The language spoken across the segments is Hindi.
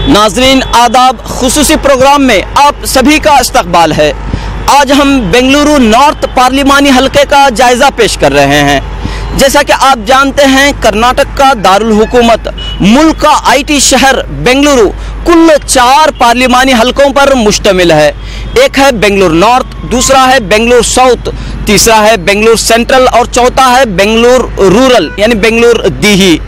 नाजरीन आदाब, खुसूसी प्रोग्राम में आप सभी का इस्तकबाल है। आज हम बेंगलुरु नॉर्थ पार्लिमानी हलके का जायज़ा पेश कर रहे हैं। जैसा कि आप जानते हैं, कर्नाटक का दारुल हुकूमत, मुल्क का IT शहर बेंगलुरु कुल 4 पार्लिमानी हलकों पर मुश्तमिल है। एक है बेंगलुरु नॉर्थ, दूसरा है बेंगलुरु साउथ, तीसरा है बेंगलुरु सेंट्रल और चौथा है बेंगलुरु रूरल यानी बेंगलुरु दीही।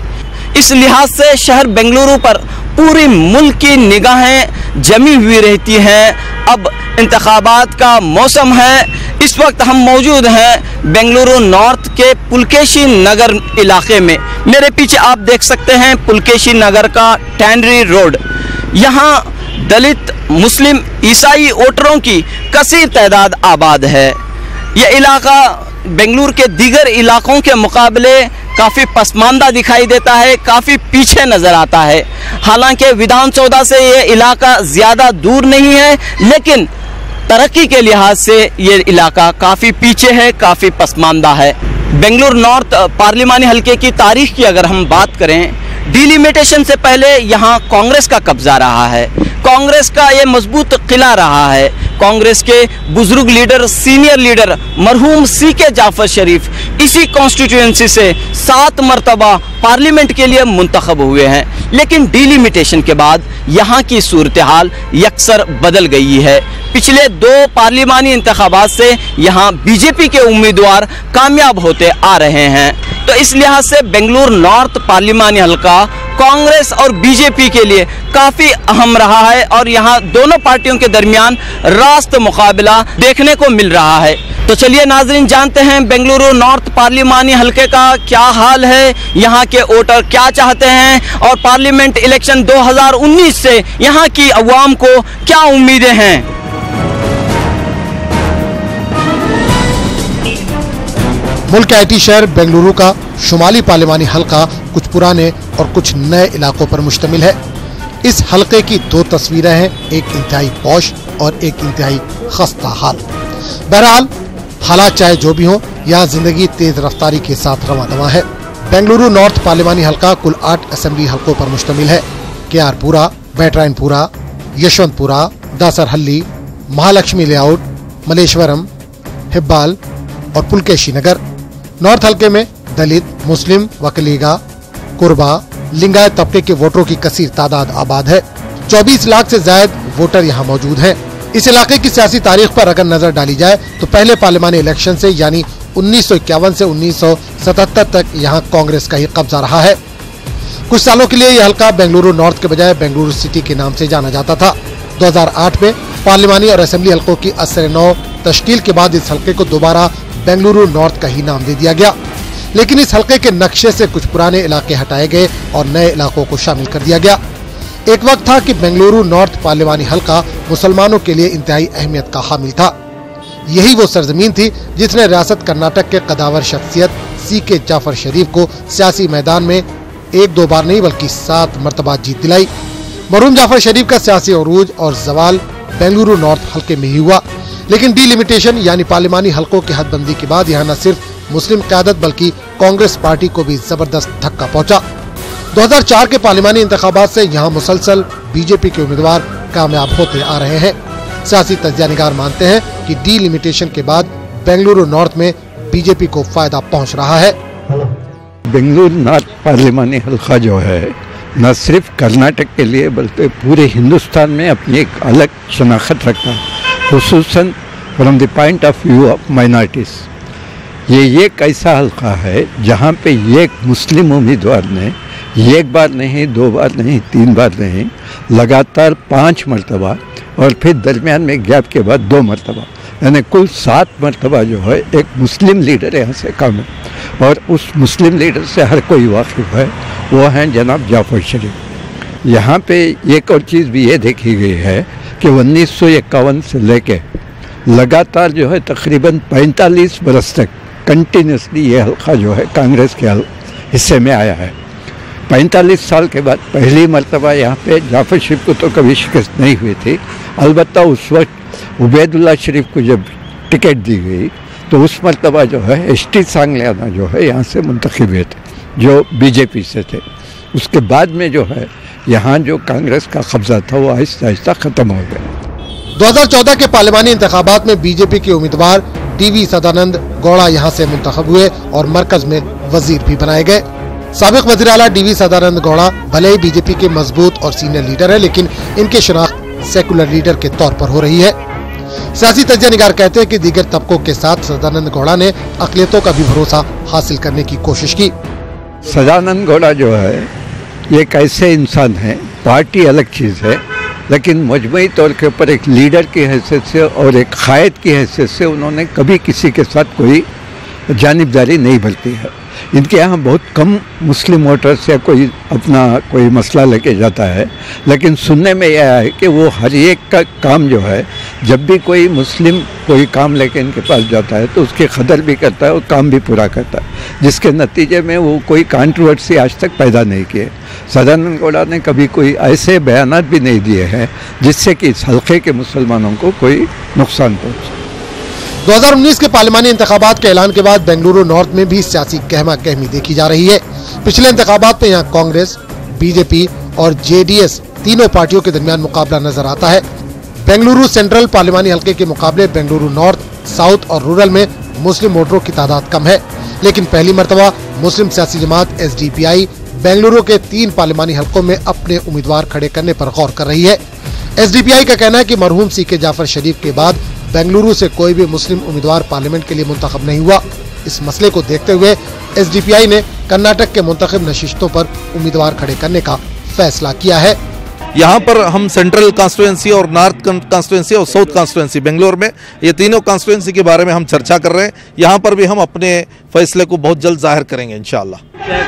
इस लिहाज से शहर बेंगलुरु पर पूरी मुल्क की निगाहें जमी हुई रहती हैं। अब इंतखाबात का मौसम है। इस वक्त हम मौजूद हैं बेंगलुरु नॉर्थ के पुलकेशी नगर इलाके में। मेरे पीछे आप देख सकते हैं पुलकेशी नगर का टैंडरी रोड। यहाँ दलित, मुस्लिम, ईसाई वोटरों की कसीर तादाद आबाद है। यह इलाका बेंगलुरु के दीगर इलाकों के मुकाबले काफ़ी पसमानदा दिखाई देता है, काफ़ी पीछे नज़र आता है। हालांकि विधान सौदा से ये इलाका ज़्यादा दूर नहीं है, लेकिन तरक्की के लिहाज से ये इलाका काफ़ी पीछे है, काफ़ी पसमानदा है। बेंगलुरु नॉर्थ पार्लिमानी हलके की तारीख की अगर हम बात करें, डिलिमिटेशन से पहले यहाँ कांग्रेस का कब्जा रहा है। कांग्रेस का ये मजबूत किला रहा है। कांग्रेस के बुजुर्ग लीडर, सीनियर लीडर मरहूम CK जाफर शरीफ इसी कॉन्स्टिट्यूएंसी से 7 मरतबा पार्लियामेंट के लिए मुंतखब हुए हैं। लेकिन डिलिमिटेशन के बाद यहाँ की सूरत हाल यकसर बदल गई है। पिछले 2 पार्लिमानी इंतखाबात से यहाँ BJP के उम्मीदवार कामयाब होते आ रहे हैं। तो इस लिहाज से बेंगलुरु नॉर्थ पार्लिमानी हल्का कांग्रेस और BJP के लिए काफ़ी अहम रहा है और यहाँ दोनों पार्टियों के दरमियान रास्त मुकाबला देखने को मिल रहा है। तो चलिए नाजरीन, जानते हैं बेंगलुरु नॉर्थ पार्लिमानी हलके का क्या हाल है, यहाँ के वोटर क्या चाहते हैं और पार्लियामेंट इलेक्शन 2019 से यहाँ की अवाम को क्या उम्मीदें हैं। मुल्क के IT शहर बेंगलुरु का शुमाली पार्लिमानी हलका कुछ पुराने और कुछ नए इलाकों पर मुश्तमिल है। इस हलके की 2 तस्वीरें हैं, एक इंतहाई पौश और एक इंतहाई खस्ता हाल। बहरहाल हालात चाहे जो भी हो, यहाँ जिंदगी तेज रफ्तारी के साथ रवां दवा है। बेंगलुरु नॉर्थ पार्लिमानी हलका कुल 8 असेंबली हलकों पर मुश्तमिल है। KR-पुरा, बैटरायनपुरा, यशवंतपुरा, दासरहल्ली, महालक्ष्मी लेआउट, मलेश्वरम, हिब्बाल और पुलकेशी नगर। नॉर्थ हलके में दलित, मुस्लिम, वकलीगा, कुर्बा, लिंगायत तबके के वोटरों की कसीर तादाद आबाद है। 24 लाख से ज्यादा वोटर यहाँ मौजूद हैं। इस इलाके की सियासी तारीख पर अगर नजर डाली जाए तो पहले पार्लिमानी इलेक्शन से यानी 1951 से 1977 तक यहाँ कांग्रेस का ही कब्जा रहा है। कुछ सालों के लिए यह हल्का बेंगलुरु नॉर्थ के बजाय बेंगलुरु सिटी के नाम से जाना जाता था। 2008 में पार्लिमानी और असेंबली हल्कों की असर नौ तश्कील के बाद इस हल्के को दोबारा बेंगलुरु नॉर्थ का ही नाम दे दिया गया। लेकिन इस हल्के के नक्शे से कुछ पुराने इलाके हटाए गए और नए इलाकों को शामिल कर दिया गया। एक वक्त था कि बेंगलुरु नॉर्थ पार्लिमानी हल्का मुसलमानों के लिए इंतहाई अहमियत का हामिल था। यही वो सरजमीन थी जिसने रियासत कर्नाटक के कदावर शख्सियत CK जाफर शरीफ को सियासी मैदान में 1-2 बार नहीं बल्कि 7 मरतबा जीत दिलाई। मरहूम जाफर शरीफ का सियासी अरूज और जवाल बेंगलुरु नॉर्थ हल्के में ही हुआ। लेकिन डिलिमिटेशन यानी पार्लिमानी हल्कों की हदबंदी के बाद यहाँ न सिर्फ मुस्लिम क़यादत बल्कि कांग्रेस पार्टी को भी जबरदस्त धक्का पहुंचा। 2004 के पार्लिमानी इंतखाबात से यहाँ मुसलसल BJP के उम्मीदवार कामयाब होते आ रहे हैं। सियासी तज्जियानिगार मानते हैं कि डिलिमिटेशन के बाद बेंगलुरु नॉर्थ में BJP को फायदा पहुंच रहा है। बेंगलुरु नॉर्थ पार्लिमानी हल्का जो है न सिर्फ कर्नाटक के लिए बल्कि पूरे हिंदुस्तान में अपनी एक अलग शनाख्त रखता है, खुसूसन from the point of view of minorities. ये एक ऐसा हल्का है जहाँ पे एक मुस्लिम उम्मीदवार ने 1 बार नहीं, 2 बार नहीं, 3 बार नहीं, लगातार 5 मरतबा और फिर दरमियान में गैप के बाद 2 मरतबा, यानी कुल 7 मरतबा जो है एक मुस्लिम लीडर यहाँ से कम है। और उस मुस्लिम लीडर से हर कोई वाकिफ़ है, वो हैं जनाब जाफर शरीफ। यहाँ पे एक और चीज़ भी ये देखी गई है कि 1951 से लेके लगातार जो है तकरीबन 45 बरस तक कंटिन्यूसली ये हल्का जो है कांग्रेस के हिस्से में आया है। 45 साल के बाद पहली मरतबा यहाँ पे जाफर शरीफ को तो कभी शिकस्त नहीं हुई थी। अलबत्ता उस वक्त उबैदुल्ला शरीफ को जब टिकट दी गई तो उस मरतबा जो है ST सांगलियाना जो है यहाँ से मुंतखब हुए थे जो BJP से थे। उसके बाद में जो है यहाँ जो कांग्रेस का कब्जा था वो आहिस्ता आहिस्ता खत्म हो गया। 2014 के पार्लिमानी इंतखाबात में बीजेपी के उम्मीदवार टीवी सदानंद गौड़ा यहां से मुंतखब हुए और मरकज में वजीर भी बनाए गए। साबिक वजीर आला टीवी सदानंद गौड़ा भले ही बीजेपी के मजबूत और सीनियर लीडर है, लेकिन इनकी शनाख्त सेकुलर लीडर के तौर पर हो रही है। सियासी तज्ज़िया निगार कहते हैं कि दीगर तबकों के साथ सदानंद गौड़ा ने अक़लियतों का भी भरोसा हासिल करने की कोशिश की। सदानंद गौड़ा जो है ये एक ऐसे इंसान है, पार्टी अलग चीज़ है, लेकिन मजमूई तौर के ऊपर एक लीडर की हैसियत से और एक कायद की हैसियत से उन्होंने कभी किसी के साथ कोई जानिबदारी नहीं बरती है। इनके यहाँ बहुत कम मुस्लिम वोटर्स या कोई मसला लेके जाता है, लेकिन सुनने में यह है कि वो हर एक का काम जो है, जब भी कोई मुस्लिम कोई काम लेके इनके पास जाता है तो उसकी कदर भी करता है और काम भी पूरा करता है, जिसके नतीजे में वो कोई कंट्रोवर्सी आज तक पैदा नहीं किए। सदानंद गौड़ा ने कभी कोई ऐसे बयानात भी नहीं दिए हैं जिससे कि इस हल्के के मुसलमानों को कोई नुकसान पहुँचे। 2019 के पार्लिमानी इंतखाबात के ऐलान के बाद बेंगलुरु नॉर्थ में भी सियासी गहमा गहमी देखी जा रही है। पिछले इंतखाबात में यहाँ कांग्रेस, बीजेपी और जेडीएस तीनों पार्टियों के दरमियान मुकाबला नजर आता है। बेंगलुरु सेंट्रल पार्लिमानी हल्के के मुकाबले बेंगलुरु नॉर्थ, साउथ और रूरल में मुस्लिम वोटरों की तादाद कम है, लेकिन पहली मरतबा मुस्लिम सियासी जमात SDPI बेंगलुरु के 3 पार्लिमानी हल्कों में अपने उम्मीदवार खड़े करने पर गौर कर रही है। SDPI का कहना है कि मरहूम CK जाफर शरीफ के बाद बेंगलुरु से कोई भी मुस्लिम उम्मीदवार पार्लियामेंट के लिए मुंतखब नहीं हुआ। इस मसले को देखते हुए SDPI ने कर्नाटक के मुंतखब नशिस्तों पर उम्मीदवार खड़े करने का फैसला किया है। यहाँ पर हम सेंट्रल कॉन्स्टिट्यूएंसी और नॉर्थ कॉन्स्टिट्यूएंसी और साउथ कॉन्स्टिट्यूएंसी बेंगलोर में ये तीनों कॉन्स्टिट्यूएंसी के बारे में हम चर्चा कर रहे हैं। यहाँ पर भी हम अपने फैसले को बहुत जल्द जाहिर करेंगे इंशाअल्लाह।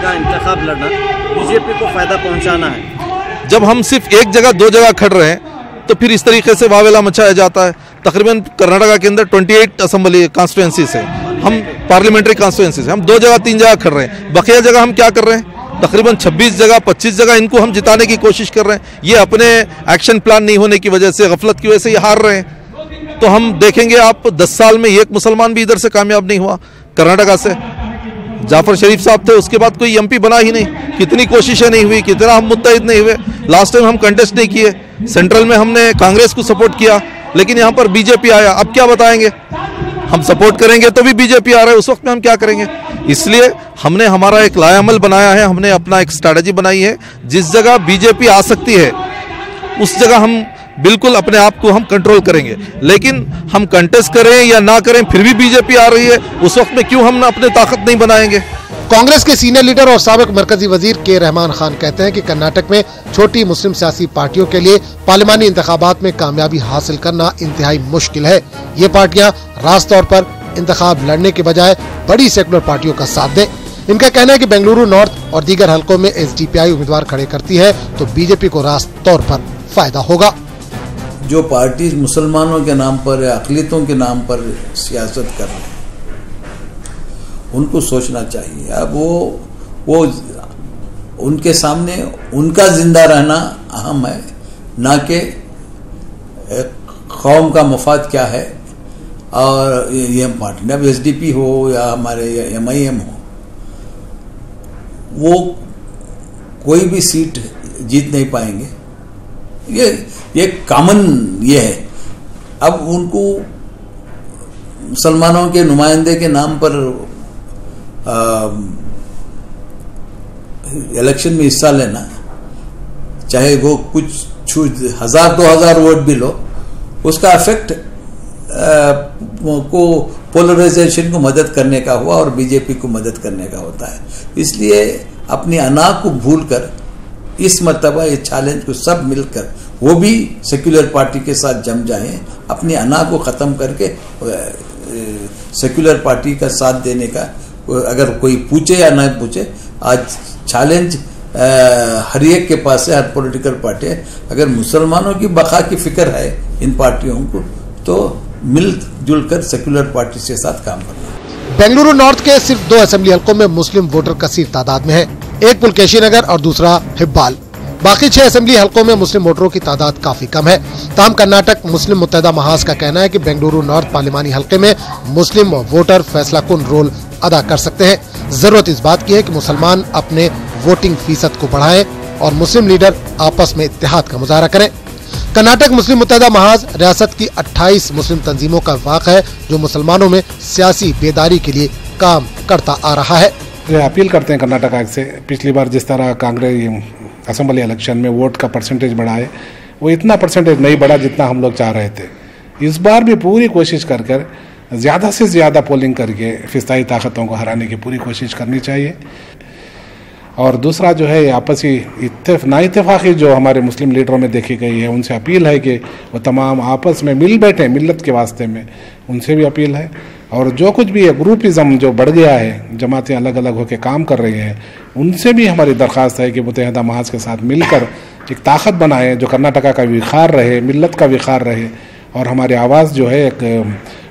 का इंतखाब लड़ना बीजेपी को फायदा पहुँचाना है। जब हम सिर्फ एक जगह 2 जगह खड़ रहे हैं तो फिर इस तरीके से वावेला मचाया जाता है। तकरीबन कर्नाटका के अंदर 28 असेंबली कॉन्स्टिट्यूएंसी से हम पार्लियामेंट्री कॉन्स्टिट्यूएंसी से हम 2 जगह 3 जगह खड़ रहे हैं। बकिया जगह हम क्या कर रहे हैं? तकरीबन 26 जगह 25 जगह इनको हम जिताने की कोशिश कर रहे हैं। ये अपने एक्शन प्लान नहीं होने की वजह से, गफलत की वजह से ये हार रहे हैं। तो हम देखेंगे आप 10 साल में एक मुसलमान भी इधर से कामयाब नहीं हुआ कर्नाटका से। जाफर शरीफ साहब थे, उसके बाद कोई MP बना ही नहीं। कितनी कोशिशें नहीं हुई, कितना हम मुत्तहिद नहीं हुए। लास्ट टाइम हम कंटेस्ट नहीं किए, सेंट्रल में हमने कांग्रेस को सपोर्ट किया, लेकिन यहाँ पर बीजेपी आया। अब क्या बताएंगे? हम सपोर्ट करेंगे तो भी बीजेपी आ रहा है, उस वक्त में हम क्या करेंगे? इसलिए हमने हमारा एक लायामल बनाया है, हमने अपना एक स्ट्रैटेजी बनाई है। जिस जगह बीजेपी आ सकती है उस जगह हम बिल्कुल अपने आप को हम कंट्रोल करेंगे, लेकिन हम कंटेस्ट करें या ना करें फिर भी बीजेपी आ रही है, उस वक्त में क्यों हम अपने ताकत नहीं बनाएंगे? कांग्रेस के सीनियर लीडर और साबिक मरकजी वजीर के रहमान खान कहते हैं कि कर्नाटक में छोटी मुस्लिम सियासी पार्टियों के लिए पार्लिमानी इंतखाबात में कामयाबी हासिल करना इंतहाई मुश्किल है। ये पार्टियां रास्त तौर पर इंतखाब लड़ने के बजाय बड़ी सेकुलर पार्टियों का साथ दें। इनका कहना है कि बेंगलुरु नॉर्थ और दीगर हल्कों में SDPI उम्मीदवार खड़े करती है तो बीजेपी को रास्त तौर पर फायदा होगा। जो पार्टी मुसलमानों के नाम पर या अक़लियतों के नाम पर सियासत कर रहे हैं उनको सोचना चाहिए। अब वो उनके सामने उनका जिंदा रहना अहम है, ना कि कौम का मफाद क्या है। और ये पार्टी अब SDP हो या हमारे MIM हो, वो कोई भी सीट जीत नहीं पाएंगे। ये कॉमन ये है। अब उनको मुसलमानों के नुमाइंदे के नाम पर इलेक्शन में हिस्सा लेना, चाहे वो कुछ 1000-2000 वोट भी लो, उसका इफेक्ट को पोलराइजेशन को मदद करने का हुआ और बीजेपी को मदद करने का होता है। इसलिए अपनी अना को भूलकर इस मर्तबा ये चैलेंज को सब मिलकर, वो भी सेक्युलर पार्टी के साथ जम जाएं, अपनी अना को ख़त्म करके सेक्युलर पार्टी का साथ देने का, अगर कोई पूछे या ना पूछे, आज चैलेंज हर एक के पास है, हर पॉलिटिकल पार्टी है। अगर मुसलमानों की बका की फिक्र है इन पार्टियों को, तो मिलजुल कर सेक्युलर पार्टी के साथ काम करना। बेंगलुरु नॉर्थ के सिर्फ 2 असेंबली हल्कों में मुस्लिम वोटर कसीर तादाद में है, एक पुलकेशी नगर और दूसरा हिब्बाल। बाकी 6 असेंबली हल्कों में मुस्लिम वोटरों की तादाद काफी कम है। ताम कर्नाटक मुस्लिम मुत्तहिदा महाज का कहना है कि बेंगलुरु नॉर्थ पार्लिमानी हल्के में मुस्लिम वोटर फैसला कुन रोल अदा कर सकते हैं। जरूरत इस बात की है कि मुसलमान अपने वोटिंग फीसद को बढ़ाएं और मुस्लिम लीडर आपस में इत्तेहाद का मुजाहरा करें। कर्नाटक मुस्लिम मुत्तहिदा महाज रियासत की 28 मुस्लिम तंजीमों का वफाक है जो मुसलमानों में सियासी बेदारी के लिए काम करता आ रहा है। अपील करते हैं कर्नाटका से, पिछली बार जिस तरह कांग्रेस असेंबली इलेक्शन में वोट का परसेंटेज बढ़ा है, वो इतना परसेंटेज नहीं बढ़ा जितना हम लोग चाह रहे थे। इस बार भी पूरी कोशिश कर ज़्यादा से ज़्यादा पोलिंग करके फिस्ताई ताकतों को हराने की पूरी कोशिश करनी चाहिए। और दूसरा जो है आपसी नाइतफाक़ी जो हमारे मुस्लिम लीडरों में देखी गई है, उनसे अपील है कि वो तमाम आपस में मिल बैठे मिल्लत के वास्ते में, उनसे भी अपील है। और जो कुछ भी है ग्रुपिज़म जो बढ़ गया है, जमातें अलग अलग होकर काम कर रही हैं, उनसे भी हमारी दरख्वास्त है कि मुत्तहिदा महाज के साथ मिलकर एक ताकत बनाए जो कर्नाटका का विखार रहे, मिल्लत का विखार रहे और हमारी आवाज़ जो है एक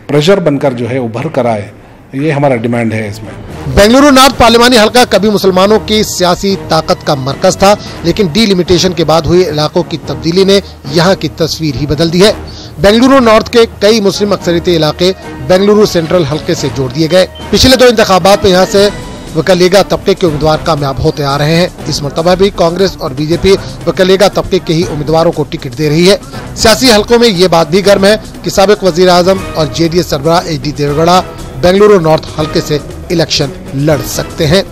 प्रेशर बनकर जो है उभर कर आए। ये हमारा डिमांड है इसमें। बेंगलुरु नॉर्थ पार्लिमानी हल्का कभी मुसलमानों की सियासी ताकत का मरकज था, लेकिन डीलिमिटेशन के बाद हुए इलाकों की तब्दीली ने यहाँ की तस्वीर ही बदल दी है। बेंगलुरु नॉर्थ के कई मुस्लिम अक्सरियती इलाके बेंगलुरु सेंट्रल हल्के से जोड़ दिए गए। पिछले 2 इंतखाबात में यहाँ से वकलीगा तबके के उम्मीदवार कामयाब होते आ रहे हैं। इस मरतबा भी कांग्रेस और बीजेपी वकलीगा तबके के ही उम्मीदवारों को टिकट दे रही है। सियासी हलकों में ये बात भी गर्म है कि साबिक वजीर आजम और जेडीएस सरबराह एचडी देवेगौड़ा बेंगलुरु नॉर्थ हल्के से इलेक्शन लड़ सकते हैं।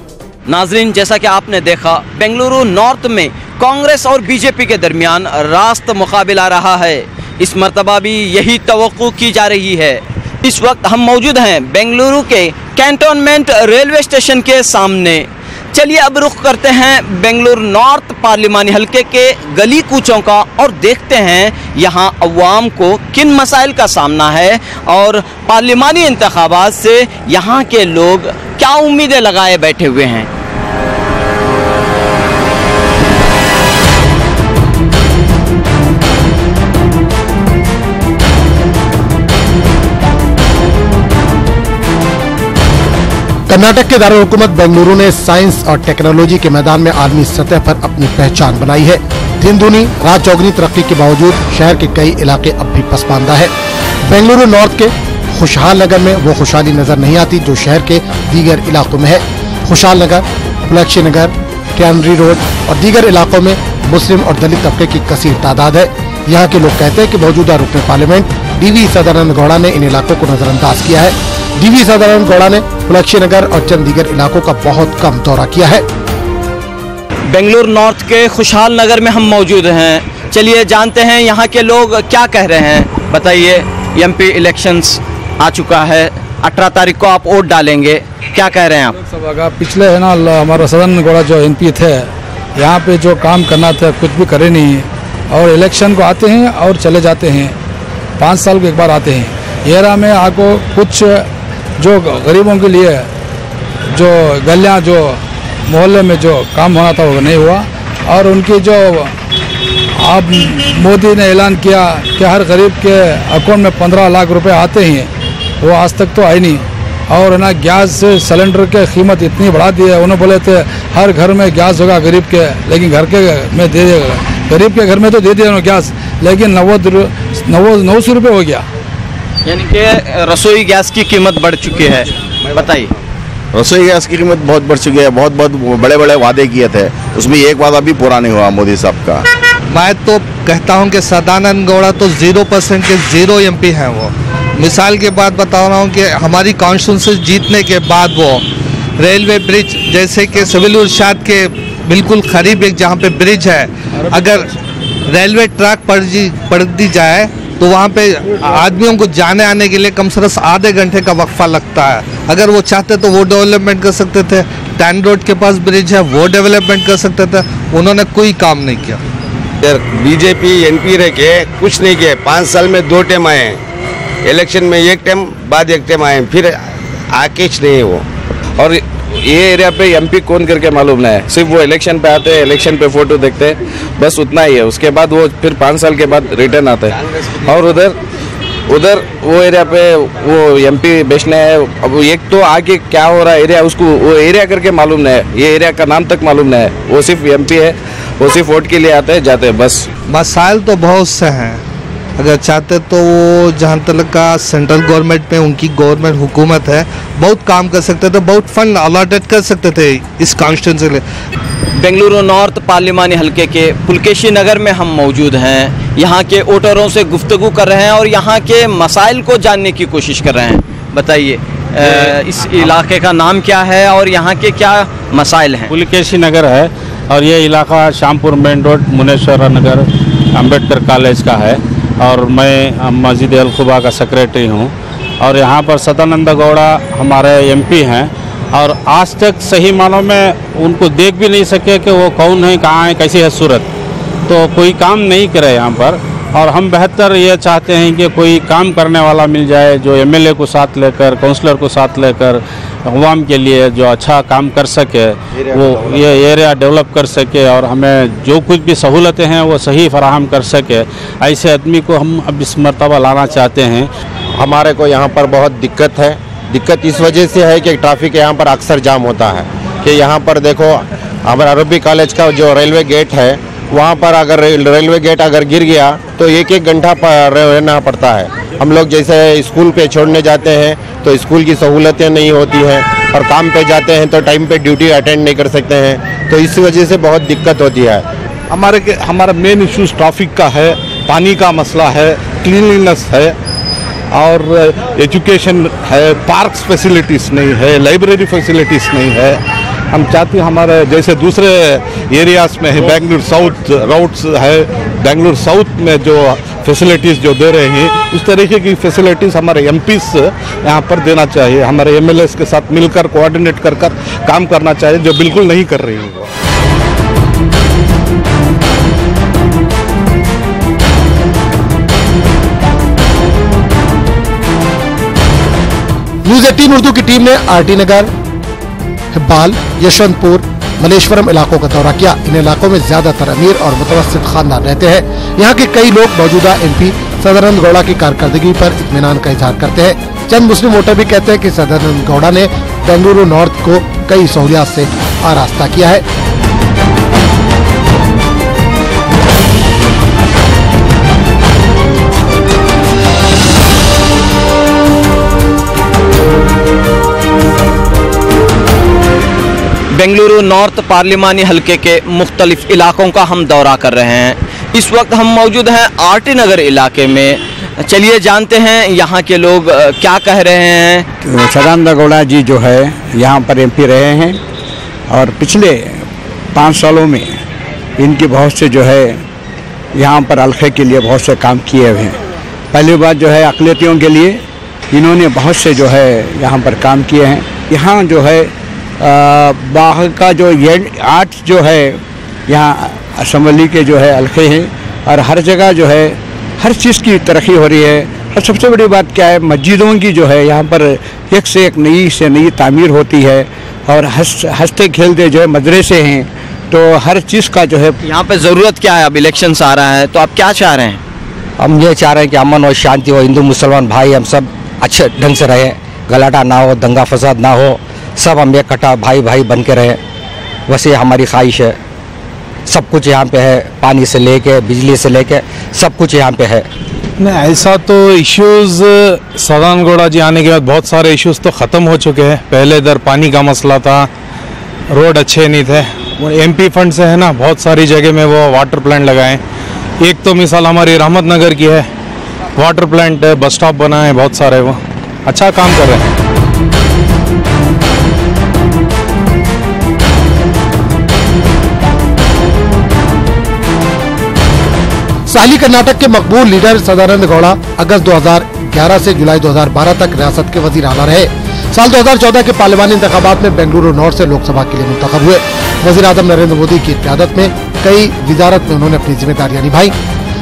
नाजरीन, जैसा कि आपने देखा, बेंगलुरु नॉर्थ में कांग्रेस और बीजेपी के दरमियान रास्त मुकाबला रहा है। इस मरतबा भी यही तवक्को की जा रही है। इस वक्त हम मौजूद हैं बेंगलुरु के कैंटोनमेंट रेलवे स्टेशन के सामने। चलिए अब रुख करते हैं बेंगलुरु नॉर्थ पार्लिमानी हल्के के गली कूचों का और देखते हैं यहाँ अवाम को किन मसाइल का सामना है और पार्लिमानी इंतखाबात से यहाँ के लोग क्या उम्मीदें लगाए बैठे हुए हैं। कर्नाटक के दारुल हुकूमत बेंगलुरु ने साइंस और टेक्नोलॉजी के मैदान में आलमी सतह पर अपनी पहचान बनाई है। दिन दूनी रात चौगनी तरक्की के बावजूद शहर के कई इलाके अब भी पसमानदा है। बेंगलुरु नॉर्थ के खुशहाल नगर में वो खुशहाली नजर नहीं आती जो शहर के दीगर इलाकों में है। खुशहाल नगर, पुलक्षी नगर, ट्यानरी रोड और दीगर इलाकों में मुस्लिम और दलित तबके की कसीर तादाद है। यहाँ के लोग कहते हैं कि मौजूदा रुकन पार्लियामेंट डीवी सदानंद गौड़ा ने इन इलाकों को नजरअंदाज किया है। डीवी सदानंद गौड़ा ने पुलक्षी नगर और चंद दीगर इलाकों का बहुत कम दौरा किया है। बेंगलुरु नॉर्थ के खुशहाल नगर में हम मौजूद हैं। चलिए जानते हैं यहाँ के लोग क्या कह रहे हैं। बताइए, एमपी इलेक्शंस आ चुका है, 18 तारीख को आप वोट डालेंगे, क्या कह रहे हैं आप? पिछले है ना हमारा सदानंद गौड़ा जो एमपी थे, यहाँ पे जो काम करना था कुछ भी करे नहीं, और इलेक्शन को आते हैं और चले जाते हैं, 5 साल को एक बार आते हैं। एरा में आपको कुछ जो गरीबों के लिए जो गलियाँ जो मोहल्ले में जो काम होना था वो नहीं हुआ। और उनकी जो आप मोदी ने ऐलान किया कि हर गरीब के अकाउंट में 15 लाख रुपए आते हैं, वो आज तक तो आए नहीं। और ना गैस सिलेंडर के कीमत इतनी बढ़ा दी है, उन्होंने बोले थे हर घर में गैस होगा गरीब के, लेकिन घर के में दे देगा, गरीब के घर में तो दे दिया गैस, लेकिन 900 रुपये हो गया। यानी कि रसोई गैस की कीमत बढ़ चुकी है। बताइए। रसोई गैस की कीमत बहुत बढ़ चुकी है। बहुत बड़े बड़े वादे किए थे, उसमें एक वादा भी पूरा नहीं हुआ मोदी साहब का। मैं तो कहता हूं कि सदानंद गौड़ा तो 0% के 0 एमपी हैं। वो मिसाल के बाद बता रहा हूं कि हमारी कॉन्स्टिट्यूंसी जीतने के बाद वो रेलवे ब्रिज जैसे कि सिविल इरशाद के बिल्कुल करीब एक जहां पे ब्रिज है, अगर रेलवे ट्रैक पड़ दी जाए तो वहाँ पे आदमियों को जाने आने के लिए कम से कम आधे घंटे का वक्फा लगता है। अगर वो चाहते तो वो डेवलपमेंट कर सकते थे। टैन रोड के पास ब्रिज है, वो डेवलपमेंट कर सकते थे, उन्होंने कोई काम नहीं किया। बीजेपी एनपी रह के कुछ नहीं किया। 5 साल में 2 टाइम आए, इलेक्शन में 1 टाइम बाद 1 टाइम आए, फिर आकेश नहीं है वो। और ये एरिया पे एमपी कौन करके मालूम नहीं है, सिर्फ वो इलेक्शन पे आते हैं, इलेक्शन पे फोटो देखते हैं, बस उतना ही है। उसके बाद वो फिर 5 साल के बाद रिटर्न आते हैं। और उधर वो एरिया पे वो एमपी बेचना है। अब एक तो आगे क्या हो रहा है एरिया, उसको वो एरिया करके मालूम नहीं है, ये एरिया का नाम तक मालूम नहीं है। वो सिर्फ एमपी है, वो सिर्फ वोट के लिए आते हैं जाते हैं बस। मसाइल तो बहुत से हैं, अगर चाहते तो वो जहाँ तक का सेंट्रल गवर्नमेंट में उनकी गवर्नमेंट हुकूमत है, बहुत काम कर सकते थे, बहुत फंड अलॉटेड कर सकते थे इस कॉन्स्टिट्यूंसी के लिए। बेंगलुरु नॉर्थ पार्लिमानी हलके के पुलकेशी नगर में हम मौजूद हैं। यहाँ के वोटरों से गुफ्तगू कर रहे हैं और यहाँ के मसाइल को जानने की कोशिश कर रहे हैं। बताइए इस इलाके का नाम क्या है और यहाँ के क्या मसाइल हैं? पुलकेशी नगर है और ये इलाका शामपुर मेन रोड मुनेश्वर नगर अंबेडकर कॉलेज का है और मैं मस्जिद अल खुबा का सेक्रेटरी हूँ। और यहाँ पर सदानंद गौड़ा हमारे एमपी हैं और आज तक सही मानों में उनको देख भी नहीं सके कि वो कौन है, कहाँ है, कैसी है सूरत, तो कोई काम नहीं करे यहाँ पर। और हम बेहतर ये चाहते हैं कि कोई काम करने वाला मिल जाए जो एमएलए को साथ लेकर, काउंसलर को साथ लेकर अवाम के लिए जो अच्छा काम कर सके, वो ये एरिया डेवलप कर सके और हमें जो कुछ भी सहूलतें हैं वो सही फराहम कर सके। ऐसे आदमी को हम अब इस मर्तबा लाना चाहते हैं। हमारे को यहाँ पर बहुत दिक्कत है। दिक्कत इस वजह से है कि ट्रैफिक यहाँ पर अक्सर जाम होता है कि यहाँ पर देखो हमारा अरबी कॉलेज का जो रेलवे गेट है वहाँ पर अगर रेलवे गेट अगर गिर गया तो एक घंटा रहना पड़ता है। हम लोग जैसे स्कूल पे छोड़ने जाते हैं तो स्कूल की सहूलतें नहीं होती हैं और काम पे जाते हैं तो टाइम पे ड्यूटी अटेंड नहीं कर सकते हैं, तो इस वजह से बहुत दिक्कत होती है। हमारा मेन इश्यूज ट्रैफिक का है, पानी का मसला है, क्लीनलीनेस है और एजुकेशन है, पार्क्स फैसिलिटीज़ नहीं है, लाइब्रेरी फैसिलिटीज़ नहीं है। हम चाहते हैं हमारे जैसे दूसरे एरियाज़ में है, बेंगलुरु साउथ रोड्स है, बेंगलुरु साउथ में जो फैसिलिटीज़ जो दे रहे हैं उस तरीके की फैसिलिटीज़ हमारे एमपीस यहाँ पर देना चाहिए। हमारे एमएलएस के साथ मिलकर कोऑर्डिनेट कर काम करना चाहिए, जो बिल्कुल नहीं कर रही है। न्यूज़ 18 उर्दू की टीम ने आरटी नगर, हिब्बाल, यशवंतपुर, मलेश्वरम इलाकों का दौरा किया। इन इलाकों में ज्यादातर अमीर और मुतवस्सित खानदान रहते हैं। यहाँ के कई लोग मौजूदा एमपी सदानंद गौड़ा की कारकर्दगी पर इत्मीनान का इजहार करते हैं। चंद मुस्लिम वोटर भी कहते हैं कि सदानंद गौड़ा ने बेंगलुरु नॉर्थ को कई सहूलियात से आरास्ता किया है। बेंगलुरु नॉर्थ पार्लिमानी हलके के मुख्तलिफ इलाकों का हम दौरा कर रहे हैं। इस वक्त हम मौजूद हैं आरटी नगर इलाके में। चलिए जानते हैं यहाँ के लोग क्या कह रहे हैं। सदानंद गौड़ा जी जो है यहाँ पर एमपी रहे हैं और पिछले 5 सालों में इनकी बहुत से जो है यहाँ पर हल्के के लिए बहुत से काम किए हुए हैं। पहली बात जो है अक़लियतियों के लिए इन्होंने बहुत से जो है यहाँ पर काम किए हैं। यहाँ जो है बाहर का जो ये 8 जो है यहाँ असम्बली के जो है हल्के हैं और हर जगह जो है हर चीज़ की तरक्की हो रही है। और सबसे बड़ी बात क्या है, मस्जिदों की जो है यहाँ पर एक से एक नई से नई तामीर होती है और हंसते खेलते जो है मदरसे हैं, तो हर चीज़ का जो है यहाँ पे ज़रूरत क्या है? अब इलेक्शंस आ रहा है तो आप क्या चाह रहे हैं? हम ये चाह रहे हैं कि अमन और शांति हो, हिंदू मुसलमान भाई हम सब अच्छे ढंग से रहे, गलाटा ना हो, दंगा फसाद ना हो, सब हम इकट्ठा भाई भाई बन के रहे, वैसे हमारी ख्वाहिश है। सब कुछ यहाँ पे है, पानी से लेके बिजली से लेके सब कुछ यहाँ पे है। नहीं, ऐसा तो इश्यूज़ सदानंद गौड़ा जी आने के बाद बहुत सारे इश्यूज़ तो ख़त्म हो चुके हैं। पहले इधर पानी का मसला था, रोड अच्छे नहीं थे, वो एमपी फंड से है ना, बहुत सारी जगह में वो वाटर प्लांट लगाए। एक तो मिसाल हमारी रहमत नगर की है, वाटर प्लांट है, बस स्टॉप बना है, बहुत सारे वो अच्छा काम कर रहे हैं। साहिली कर्नाटक के मकबूल लीडर सदानंद गौड़ा अगस्त 2011 से जुलाई 2012 तक रियासत के वजीर आला रहे। साल 2014 के पार्लिमानी इंतखाबात में बेंगलुरु नॉर्थ से लोकसभा के लिए मुंतखब हुए। वजीर आजम नरेंद्र मोदी की क़यादत में कई वजारत में उन्होंने अपनी जिम्मेदारियां निभाई।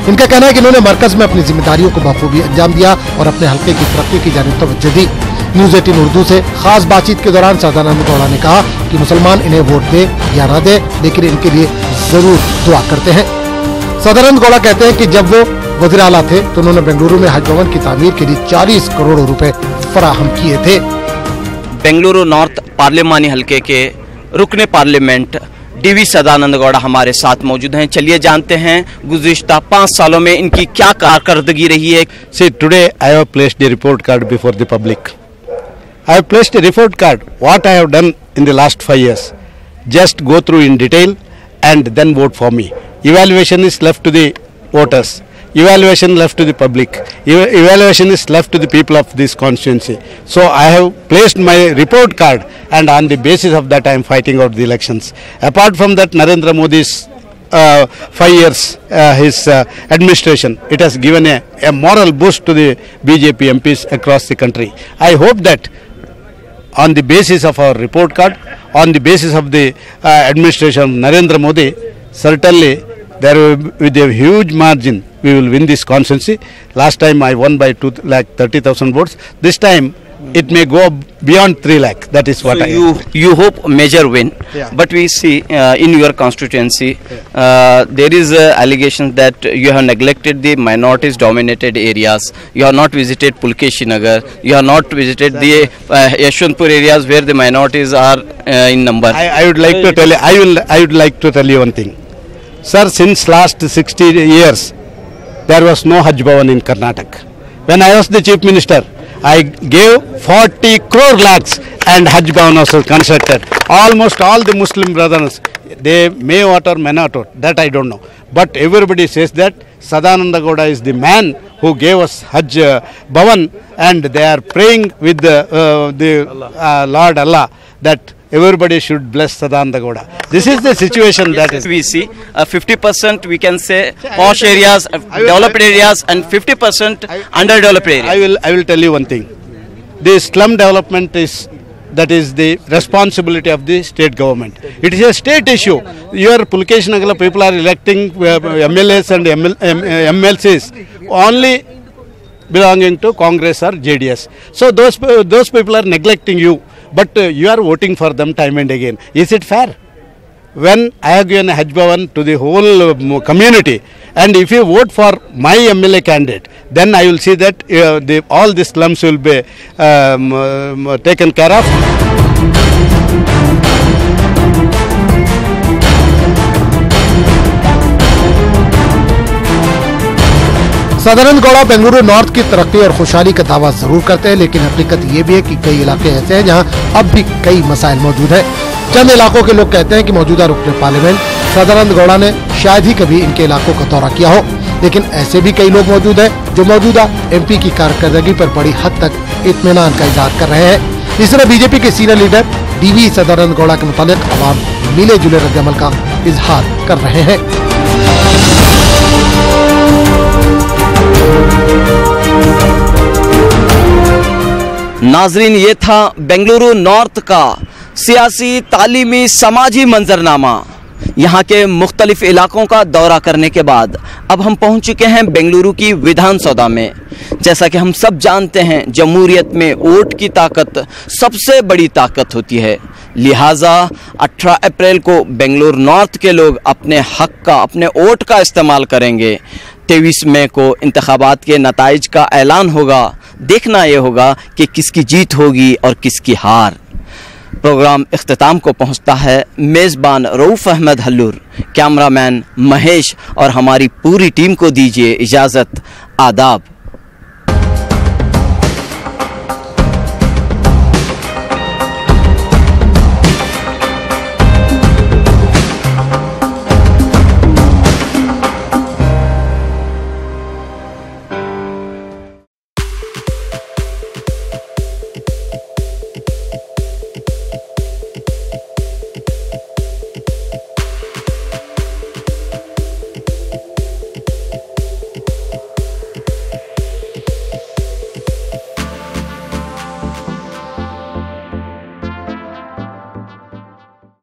इनका कहना है कि इन्होंने मरकज में अपनी जिम्मेदारियों को बखूबी अंजाम दिया और अपने हल्के की तरक्की की जानिब तवज्जो दी। न्यूज़ 18 उर्दू से खास बातचीत के दौरान सदानंद गौड़ा ने कहा कि मुसलमान इन्हें वोट दे या न दे, लेकिन इनके लिए जरूर दुआ करते हैं। सदानंद गौड़ा कहते हैं कि जब वो वज़ीर आला थे तो उन्होंने बेंगलुरु में हज भवन की तामीर के लिए 40 करोड़ रुपए फराहम किए थे। बेंगलुरु नॉर्थ पार्लिमानी हलके के रुकने पार्लियामेंट डीवी सदानंद गौड़ा हमारे साथ मौजूद हैं। चलिए जानते हैं गुज़िश्ता 5 सालों में इनकी क्या कारकर्दगी रही है। See, today I have placed a report card before the public. I have placed a report card. What I have done in the last 5 years. Just go through in detail and then vote for me. Evaluation is left to the voters. Evaluation left to the public. Evaluation is left to the people of this constituency. So I have placed my report card, and on the basis of that I am fighting out the elections. Apart from that, Narendra Modi's 5 years his administration, it has given a moral boost to the BJP MPs across the country. I hope that on the basis of our report card, on the basis of the administration of Narendra Modi, certainly there will be, with a huge margin, we will win this constituency. Last time I won by 2,30,000 votes. This time it may go beyond 3 lakh. That is what you hope major win. Yeah. But we see in your constituency there is allegations that you have neglected the minorities dominated areas. You have not visited Pulkeshi Nagar. You have not visited the Yashwantpur areas where the minorities are in number. I would like to tell you, I would like to tell you one thing. Sir, since last 60 years, there was no Hajj Bhavan in Karnataka. When I was the Chief Minister, I gave 40 crore lakhs and Hajj Bhavan was constructed. Almost all the Muslim brothers, they may vote or may not vote, that I don't know. But everybody says that Sadananda Gowda is the man who gave us Hajj Bhavan, and they are praying with the Lord Allah that everybody should bless Sadananda Gowda. This is the situation that is. We see 50% we can say posh areas, developed areas, and 50% underdeveloped areas. I will tell you one thing. The slum development is the responsibility of the state government. It is a state issue. Your Pulkesh Nagar people are electing MLAs and MLCs only belonging to Congress or JDS. So those people are neglecting you. But you are voting for them time and again. Is it fair? When I have given a Hajj Bhavan to the whole community, and if you vote for my MLA candidate, then I will see that all the slums will be taken care of. Sadananda Gowda Bengaluru north की तरक्की और खुशहाली का दावा जरूर करते हैं, लेकिन हकीकत ये भी है कि कई इलाके ऐसे हैं जहां अब भी कई मसाइल मौजूद हैं। चंद इलाकों के लोग कहते हैं कि मौजूदा रुकने पार्लियामेंट सदानंद गौड़ा ने शायद ही कभी इनके इलाकों का दौरा किया हो, लेकिन ऐसे भी कई लोग मौजूद हैं जो मौजूदा MP की कारकर्दगी पर बड़ी हद तक इत्मीनान का इजहार कर रहे हैं। इस तरह बीजेपी के senior leader DV Sadananda Gowda के मुतालिक अवाम मिले जुले रद्द-ए-अमल का इजहार कर रहे हैं। नाजरीन, ये था बेंगलुरु नॉर्थ का सियासी, तालीमी, समाजी मंजरनामा। यहाँ के मुख्तलिफ इलाकों का दौरा करने के बाद अब हम पहुँच चुके हैं बेंगलुरु की विधानसभा में। जैसा कि हम सब जानते हैं, जमहूरियत में वोट की ताकत सबसे बड़ी ताकत होती है। लिहाजा 18 अप्रैल को बेंगलुरु नॉर्थ के लोग अपने हक का, अपने वोट का इस्तेमाल करेंगे। 23 मई को इंतखाबात के नताइज का ऐलान होगा। देखना ये होगा कि किसकी जीत होगी और किसकी हार। प्रोग्राम इख्तिताम को पहुंचता है। मेज़बान रऊफ़ अहमद हल्लूर, कैमरामैन महेश और हमारी पूरी टीम को दीजिए इजाज़त। आदाब।